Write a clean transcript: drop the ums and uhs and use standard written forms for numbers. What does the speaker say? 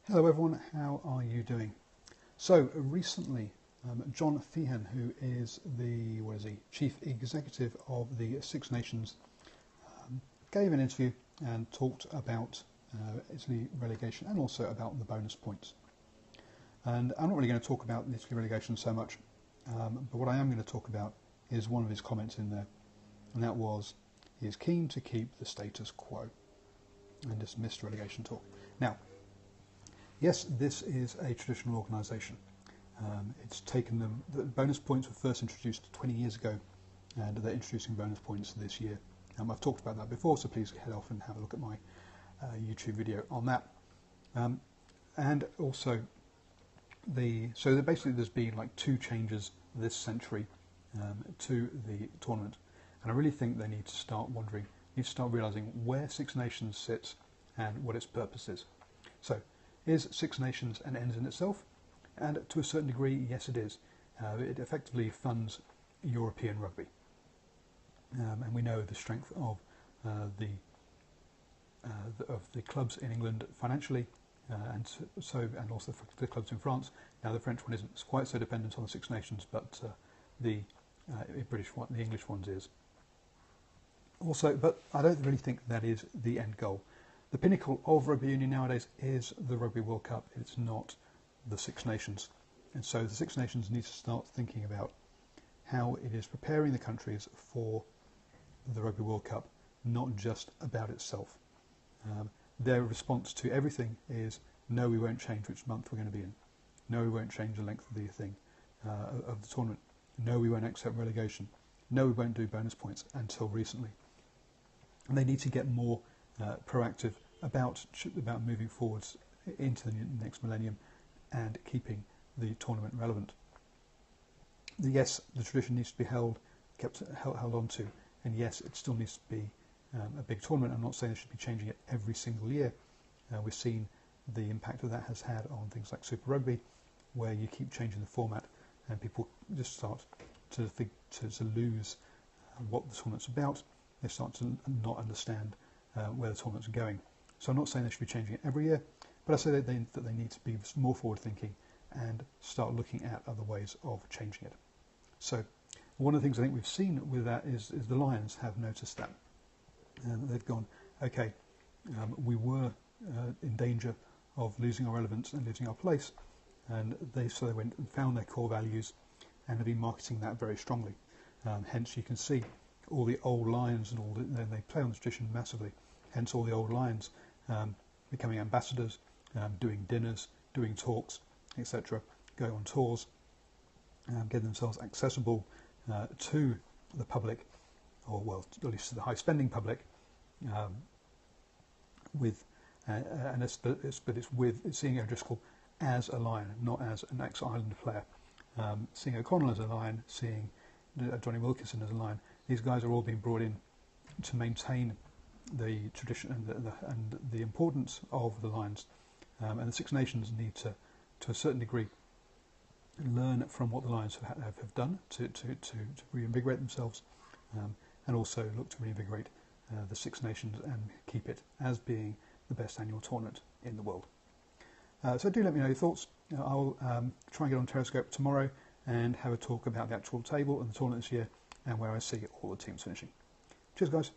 Hello everyone, how are you doing? So recently, John Feehan, who is the chief executive of the Six Nations, gave an interview and talked about Italy relegation and also about the bonus points. And I'm not really going to talk about the Italy relegation so much, but what I am going to talk about is one of his comments in there, and that was he is keen to keep the status quo and dismissed relegation talk. Now, yes, this is a traditional organisation. It's taken them. The bonus points were first introduced 20 years ago, and they're introducing bonus points this year. I've talked about that before, so please head off and have a look at my YouTube video on that. And also, basically there's been like two changes this century to the tournament, and I really think they need to start realising where Six Nations sits and what its purpose is. So, is Six Nations an end in itself? And to a certain degree, yes, it is. It effectively funds European rugby, and we know the strength of the clubs in England financially, and also the clubs in France. Now, the French one isn't quite so dependent on the Six Nations, but the English ones is. Also, but I don't really think that is the end goal. The pinnacle of rugby union nowadays is the Rugby World Cup. It's not the Six Nations. And so the Six Nations need to start thinking about how it is preparing the countries for the Rugby World Cup, not just about itself. Their response to everything is, no, we won't change which month we're going to be in. No, we won't change the length of the thing, of the tournament. No, we won't accept relegation. No, we won't do bonus points until recently. And they need to get more proactive about moving forwards into the next millennium and keeping the tournament relevant. Yes, the tradition needs to be held on to, and yes, it still needs to be a big tournament. I'm not saying they should be changing it every single year. We've seen the impact that has had on things like Super Rugby, where you keep changing the format and people just start to lose what the tournament's about. They start to not understand where the tournament's going. So I'm not saying they should be changing it every year, but I say that they need to be more forward-thinking and start looking at other ways of changing it. So one of the things I think we've seen with that is the Lions have noticed that. They've gone, okay, we were in danger of losing our relevance and losing our place, and so they went and found their core values and have been marketing that very strongly. Hence you can see all the old Lions and they play on the tradition massively. Hence all the old Lions becoming ambassadors, doing dinners, doing talks, etc., going on tours, getting themselves accessible to the public, or well, at least to the high-spending public, it's seeing O'Driscoll as a Lion, not as an ex-Ireland player. Seeing O'Connell as a Lion, seeing Johnny Wilkinson as a Lion. These guys are all being brought in to maintain the tradition and the importance of the Lions. And the Six Nations need to a certain degree, learn from what the Lions have done to reinvigorate themselves, and also look to reinvigorate the Six Nations and keep it as being the best annual tournament in the world. So do let me know your thoughts. I'll try and get on Periscope tomorrow and have a talk about the actual table and the tournament this year and where I see all the teams finishing. Cheers, guys.